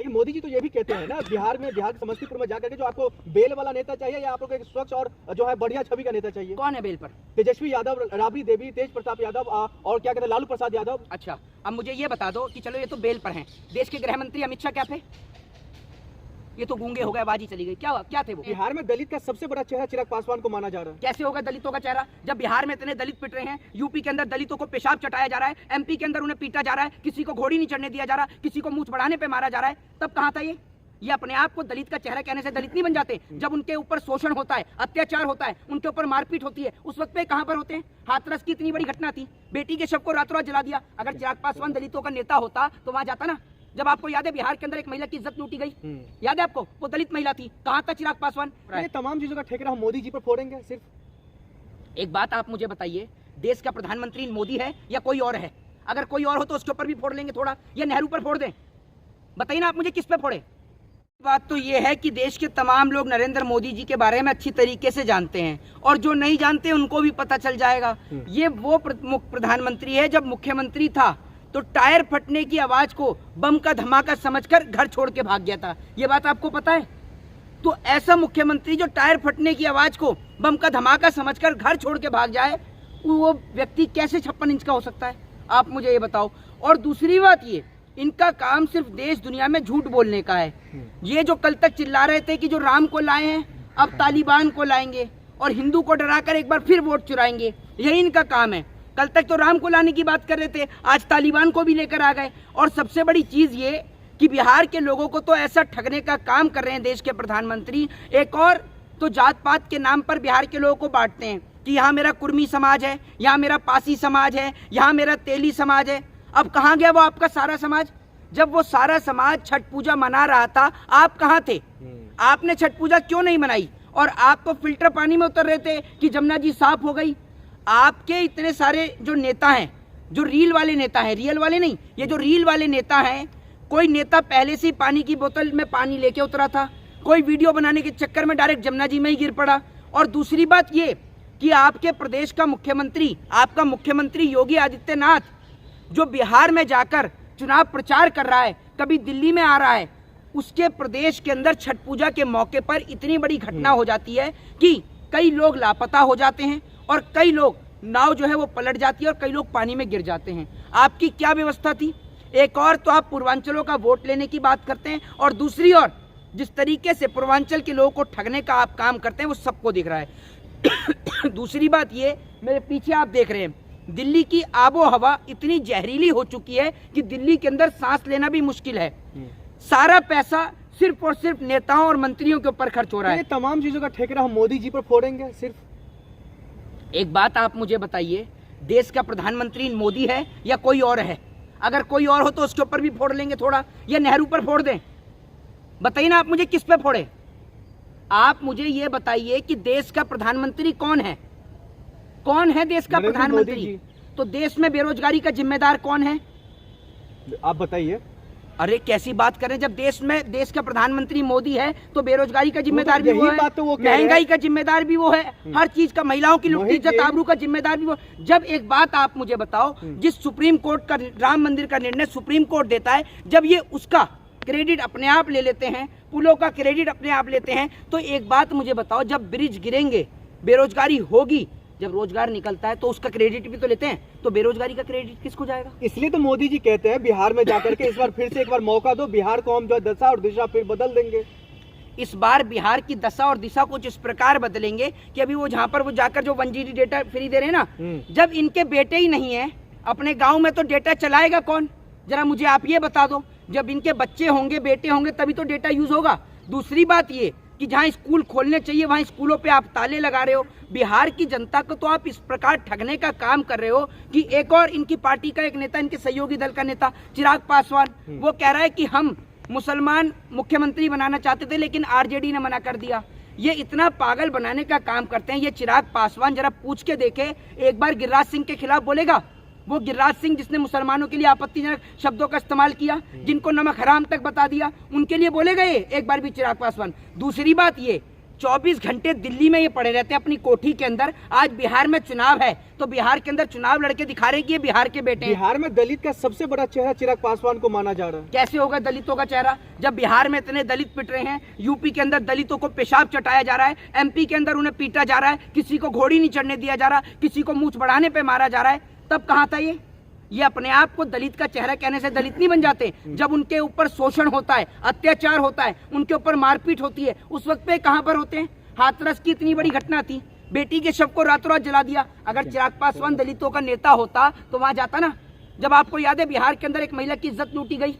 लेकिन मोदी जी तो ये भी कहते हैं ना, बिहार के समस्तीपुर में जाकर के जो आपको बेल वाला नेता चाहिए या आपको एक स्वच्छ और जो है बढ़िया छवि का नेता चाहिए? कौन है बेल पर? तेजस्वी यादव, राबड़ी देवी, तेज प्रताप यादव और क्या कहते हैं लालू प्रसाद यादव। अच्छा, अब मुझे ये बता दो कि चलो ये तो बेल पर हैं, देश के गृह मंत्री अमित शाह क्या थे? ये तो गूंगे हो गए, बाजी चली गई। क्या थे वो? बिहार में दलित का सबसे बड़ा चेहरा चिराग पासवान को माना जा रहा है। कैसे होगा दलितों का चेहरा, जब बिहार में इतने दलित पिट रहे हैं, यूपी के अंदर दलितों को पेशाब चटाया जा रहा है, एमपी के अंदर उन्हें पीटा जा रहा है, किसी को घोड़ी नहीं चढ़ने दिया जा रहा, किसी को मूछ बढ़ाने पे मारा जा रहा है, तब कहाँ था ये अपने आप को दलित का चेहरा कहने से दलित नहीं बन जाते? जब उनके ऊपर शोषण होता है, अत्याचार होता है, उनके ऊपर मारपीट होती है, उस वक्त पे कहां पर होते हैं? हाथरस की इतनी बड़ी घटना थी, बेटी के शव को रातों रात जला दिया। अगर चिराग पासवान दलितों का नेता होता तो वहां जाता ना। जब आपको याद है बिहार के अंदर एक महिला की इज्जत लूटी गई, याद है आपको? वो दलित महिला थी, कहां था चिराग पासवान? ये तमाम चीजों का ठेकेरा हम मोदी जी पर फोड़ेंगे सिर्फ? एक बात आप मुझे बताइए, देश का प्रधानमंत्री मोदी है या कोई और है? अगर कोई और हो तो उसके ऊपर भी फोड़ लेंगे थोड़ा, या नेहरू पर फोड़ दें? बताइए ना आप मुझे, किस पे फोड़े? बात तो ये है कि देश के तमाम लोग नरेंद्र मोदी जी के बारे में अच्छी तरीके से जानते हैं, और जो नहीं जानते उनको भी पता चल जाएगा। ये वो प्रधानमंत्री है, जब मुख्यमंत्री था तो टायर फटने की आवाज को बम का धमाका समझकर घर छोड़ के भाग गया था। ये बात आपको पता है? तो ऐसा मुख्यमंत्री जो टायर फटने की आवाज को बम का धमाका समझकर घर छोड़ के भाग जाए, वो व्यक्ति कैसे 56 इंच का हो सकता है? आप मुझे ये बताओ। और दूसरी बात, ये इनका काम सिर्फ देश दुनिया में झूठ बोलने का है। ये जो कल तक चिल्ला रहे थे कि जो राम को लाए हैं अब तालिबान को लाएंगे और हिंदू को डराकर एक बार फिर वोट चुराएंगे, यही इनका काम है। कल तक तो राम को लाने की बात कर रहे थे, आज तालिबान को भी लेकर आ गए। और सबसे बड़ी चीज ये कि बिहार के लोगों को तो ऐसा ठगने का काम कर रहे हैं देश के प्रधानमंत्री। एक और तो जात पात के नाम पर बिहार के लोगों को बांटते हैं कि यहाँ मेरा कुर्मी समाज है, यहाँ मेरा पासी समाज है, यहाँ मेरा तेली समाज है। अब कहाँ गया वो आपका सारा समाज? जब वो सारा समाज छठ पूजा मना रहा था, आप कहाँ थे? आपने छठ पूजा क्यों नहीं मनाई? और आप तो फिल्टर पानी में उतर रहे थे कि जमुना जी साफ हो गई। आपके इतने सारे जो नेता हैं, जो रील वाले नेता हैं, रियल वाले नहीं, ये जो रील वाले नेता हैं, कोई नेता पहले से पानी की बोतल में पानी लेके उतरा था, कोई वीडियो बनाने के चक्कर में डायरेक्ट जमुना जी में ही गिर पड़ा। और दूसरी बात ये कि आपके प्रदेश का मुख्यमंत्री, आपका मुख्यमंत्री योगी आदित्यनाथ, जो बिहार में जाकर चुनाव प्रचार कर रहा है, कभी दिल्ली में आ रहा है, उसके प्रदेश के अंदर छठ पूजा के मौके पर इतनी बड़ी घटना हो जाती है कि कई लोग लापता हो जाते हैं और कई लोग, नाव जो है वो पलट जाती है और कई लोग पानी में गिर जाते हैं। आपकी क्या व्यवस्था थी? एक और तो आप पूर्वांचलों का वोट लेने की बात करते हैं, और दूसरी ओर जिस तरीके से पूर्वांचल के लोगों को ठगने का आप काम करते हैं वो सबको दिख रहा है। दूसरी बात ये, मेरे पीछे आप देख रहे हैं, दिल्ली की आबो हवा इतनी जहरीली हो चुकी है कि दिल्ली के अंदर सांस लेना भी मुश्किल है। सारा पैसा सिर्फ और सिर्फ नेताओं और मंत्रियों के ऊपर खर्च हो रहा है। ये तमाम चीजों का ठेकेरा हम मोदी जी पर फोड़ेंगे सिर्फ? एक बात आप मुझे बताइए, देश का प्रधानमंत्री मोदी है या कोई और है? अगर कोई और हो तो उसके ऊपर भी फोड़ लेंगे थोड़ा, या नेहरू पर फोड़ दें? बताइए ना आप मुझे, किस पे फोड़े? आप मुझे ये बताइए कि देश का प्रधानमंत्री कौन है? कौन है देश का प्रधानमंत्री? तो देश में बेरोजगारी का जिम्मेदार कौन है? आप बताइए। अरे कैसी बात करें, जब देश का प्रधानमंत्री मोदी है तो बेरोजगारी का जिम्मेदार भी वो है, महंगाई का जिम्मेदार भी वो है, हर चीज का, महिलाओं की लुटती इज्जत आबरू का जिम्मेदार भी वो। जब एक बात आप मुझे बताओ, जिस सुप्रीम कोर्ट का राम मंदिर का निर्णय सुप्रीम कोर्ट देता है, जब ये उसका क्रेडिट अपने आप ले लेते हैं, पुलों का क्रेडिट अपने आप लेते हैं, तो एक बात मुझे बताओ, जब ब्रिज गिरेंगे, बेरोजगारी होगी, जब रोजगार निकलता है तो उसका क्रेडिट भी तो लेते हैं, तो बेरोजगारी का क्रेडिट किसको जाएगा? इसलिए तो मोदी जी कहते हैं बिहार में जाकर के इस बार फिर से एक बार मौका दो, बिहार को हम जो दशा और दिशा फिर बदल देंगे। इस बार बिहार की दशा और दिशा कुछ इस प्रकार बदलेंगे कि अभी वो जहाँ पर वो जाकर जो 1G डेटा फ्री दे रहे हैं ना, जब इनके बेटे ही नहीं है अपने गाँव में तो डेटा चलाएगा कौन? जरा मुझे आप ये बता दो। जब इनके बच्चे होंगे, बेटे होंगे, तभी तो डेटा यूज होगा। दूसरी बात ये कि जहां स्कूल खोलने चाहिए वहां स्कूलों पे आप ताले लगा रहे हो। बिहार की जनता को तो आप इस प्रकार ठगने का काम कर रहे हो कि एक और इनकी पार्टी का एक नेता, इनके सहयोगी दल का नेता चिराग पासवान, वो कह रहा है कि हम मुसलमान मुख्यमंत्री बनाना चाहते थे लेकिन आरजेडी ने मना कर दिया। ये इतना पागल बनाने का काम करते हैं ये चिराग पासवान। जरा पूछ के देखे, एक बार गिरिराज सिंह के खिलाफ बोलेगा? वो गिरिराज सिंह जिसने मुसलमानों के लिए आपत्तिजनक शब्दों का इस्तेमाल किया, जिनको नमक हराम तक बता दिया, उनके लिए बोले गए एक बार भी चिराग पासवान? दूसरी बात ये 24 घंटे दिल्ली में ये पड़े रहते हैं अपनी कोठी के अंदर। आज बिहार में चुनाव है तो बिहार के अंदर चुनाव लड़के दिखा रहे कि ये बिहार के बेटे हैं। बिहार में दलित का सबसे बड़ा चेहरा चिराग पासवान को माना जा रहा है। कैसे होगा दलितों का चेहरा जब बिहार में इतने दलित पिट रहे हैं, यूपी के अंदर दलितों को पेशाब चटाया जा रहा है, एमपी के अंदर उन्हें पीटा जा रहा है, किसी को घोड़ी नहीं चढ़ने दिया जा रहा, किसी को मूंछ बढ़ाने पे मारा जा रहा है, तब कहाँ था ये अपने आप को दलित का चेहरा कहने से दलित नहीं बन जाते। जब उनके ऊपर शोषण होता है, अत्याचार होता है, उनके ऊपर मारपीट होती है, उस वक्त पे कहाँ पर होते हैं। हाथरस की इतनी बड़ी घटना थी, बेटी के शव को रातों रात जला दिया। अगर चिराग पासवान दलितों का नेता होता तो वहां जाता ना। जब आपको याद है बिहार के अंदर एक महिला की इज्जत लूटी गई,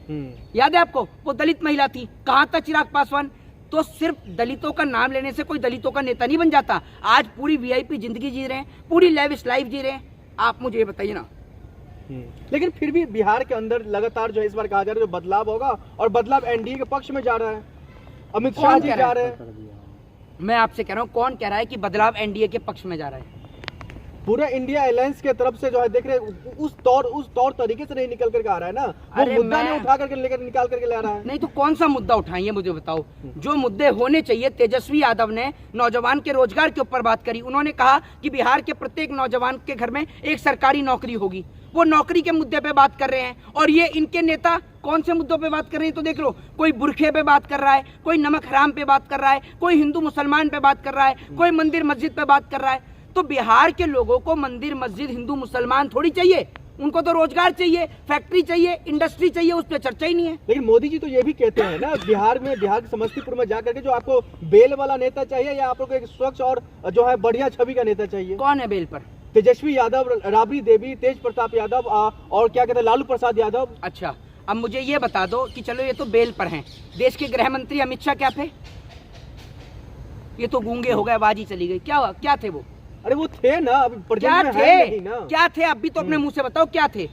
याद है आपको, वो दलित महिला थी, कहाँ था चिराग पासवान। तो सिर्फ दलितों का नाम लेने से कोई दलितों का नेता नहीं बन जाता। आज पूरी वीआईपी जिंदगी जी रहे हैं, पूरी लेविश लाइफ जी रहे हैं। आप मुझे ये बताइए ना। लेकिन फिर भी बिहार के अंदर लगातार जो इस बार कहा जा रहा है जो बदलाव होगा, और बदलाव एनडीए के पक्ष में जा रहा है। अमित शाह जी जा रहे हैं। मैं आपसे कह रहा हूँ, कौन कह रहा है कि बदलाव एनडीए के पक्ष में जा रहा है? पूरा इंडिया अलायंस के तरफ से जो है देख रहे उस तौर तरीके से नहीं निकल करके आ रहा है ना। वो मुद्दा नहीं उठा करके लेकर निकाल करके ला रहा है। नहीं तो कौन सा मुद्दा उठाएंगे मुझे बताओ। जो मुद्दे होने चाहिए, तेजस्वी यादव ने नौजवान के रोजगार के ऊपर बात करी। उन्होंने कहा कि बिहार के प्रत्येक नौजवान के घर में एक सरकारी नौकरी होगी। वो नौकरी के मुद्दे पे बात कर रहे हैं, और ये इनके नेता कौन से मुद्दों पे बात कर रहे हैं तो देख लो। कोई बुरखे पे बात कर रहा है, कोई नमक हराम पे बात कर रहा है, कोई हिंदू मुसलमान पे बात कर रहा है, कोई मंदिर मस्जिद पे बात कर रहा है। तो बिहार के लोगों को मंदिर मस्जिद हिंदू मुसलमान थोड़ी चाहिए, उनको तो रोजगार चाहिए, फैक्ट्री चाहिए, इंडस्ट्री चाहिए, उस पर चर्चा ही नहीं है। लेकिन मोदी जी तो ये भी कहते हैं ना, बिहार के समस्तीपुर में जाकर के जो आपको बेल वाला नेता चाहिए या आप लोग एक स्वच्छ और जो है बढ़िया छवि का नेता चाहिए। कौन है बेल पर? तेजस्वी यादव, राबड़ी देवी, तेज प्रताप यादव और क्या कहते हैं लालू प्रसाद यादव। अच्छा, अब मुझे ये बता दो कि चलो ये तो बेल पर हैं, देश के गृह मंत्री अमित शाह क्या थे? ये तो गूंगे हो गए, आवाज ही चली गई। क्या थे वो? अरे वो थे ना, अभी क्या में थे? है नहीं ना। क्या थे? अब भी तो अपने मुंह से बताओ क्या थे।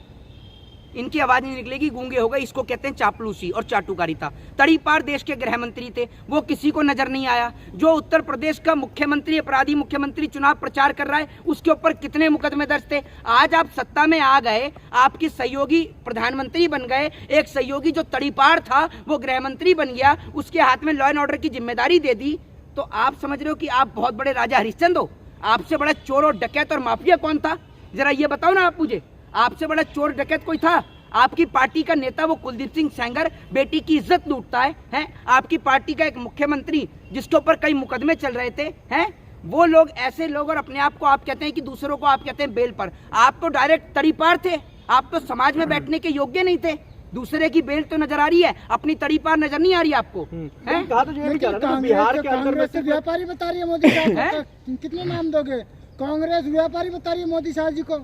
इनकी आवाज नहीं निकलेगी, गूंगे हो गए। इसको कहते हैं चापलूसी और चाटुकारिता। तड़ीपार देश के गृह मंत्री थे, वो किसी को नजर नहीं आया। जो उत्तर प्रदेश का मुख्यमंत्री, अपराधी मुख्यमंत्री चुनाव प्रचार कर रहा है, उसके ऊपर कितने मुकदमे दर्ज थे। आज आप सत्ता में आ गए, आपकी सहयोगी प्रधानमंत्री बन गए, एक सहयोगी जो तड़ीपार था वो गृह मंत्री बन गया, उसके हाथ में लॉ एंड ऑर्डर की जिम्मेदारी दे दी। तो आप समझ रहे हो कि आप बहुत बड़े राजा हरिश्चंद्र हो? आपसे बड़ा चोर और डकैत और माफिया कौन था? जरा ये बताओ ना आप मुझे। आपसे बड़ा चोर डकैत कोई था? आपकी पार्टी का नेता वो कुलदीप सिंह सेंगर बेटी की इज्जत लूटता है? आपकी पार्टी का एक मुख्यमंत्री जिसके ऊपर कई मुकदमे चल रहे थे, हैं? वो लोग, ऐसे लोग, और अपने आप को आप कहते हैं कि दूसरों को आप कहते हैं बेल पर। आप तो डायरेक्ट तड़ीपार थे, आप तो समाज में बैठने के योग्य नहीं थे। दूसरे की बेल तो नजर आ रही है, अपनी तड़ीपार नजर नहीं आ रही आपको। कहा तो ये भी कह रहा है बिहार के अंदर से व्यापारी बता रही है मोदी साहब। कितने नाम दोगे? कांग्रेस व्यापारी बता रही है मोदी साहब जी को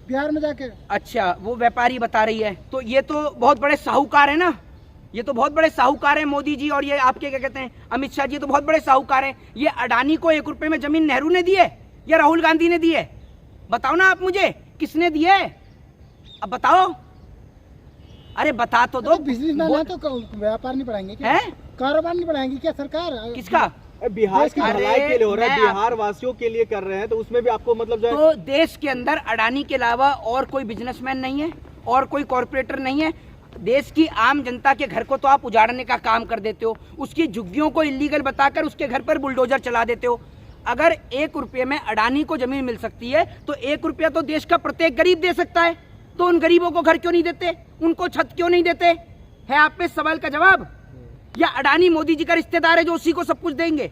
बिहार में जाके। अच्छा, वो व्यापारी बता रही है, तो ये तो बहुत बड़े साहूकार है ना। ये तो बहुत बड़े साहूकार हैं मोदी जी, और ये आपके क्या कहते हैं अमित शाह जी तो बहुत बड़े साहूकार हैं। ये अडानी को 1 रुपए में जमीन नेहरू ने दी है या राहुल गांधी ने दी है? बताओ ना आप मुझे, किसने दी है? अब बताओ। अरे बता तो दो। बिजनेसमैन है तो व्यापार नहीं बढ़ाएंगे क्या? कारोबार नहीं बढ़ाएंगे क्या सरकार? किसका? बिहार की भलाई के लिए हो रहा है, बिहार वासियों के लिए कर रहे हैं, तो उसमें भी आपको मतलब जो है। तो देश के अंदर अडानी के अलावा और कोई बिजनेसमैन नहीं है और कोई कॉर्पोरेटर नहीं है। देश की आम जनता के घर को तो आप उजाड़ने का काम कर देते हो, उसकी झुग्गियों को इलीगल बताकर उसके घर पर बुलडोजर चला देते हो। अगर 1 रुपये में अडानी को जमीन मिल सकती है तो 1 रुपया तो देश का प्रत्येक गरीब दे सकता है। तो उन गरीबों को घर क्यों नहीं देते? उनको छत क्यों नहीं देते? है आप पे सवाल का जवाब? या अडानी मोदी जी का रिश्तेदार है जो उसी को सब कुछ देंगे?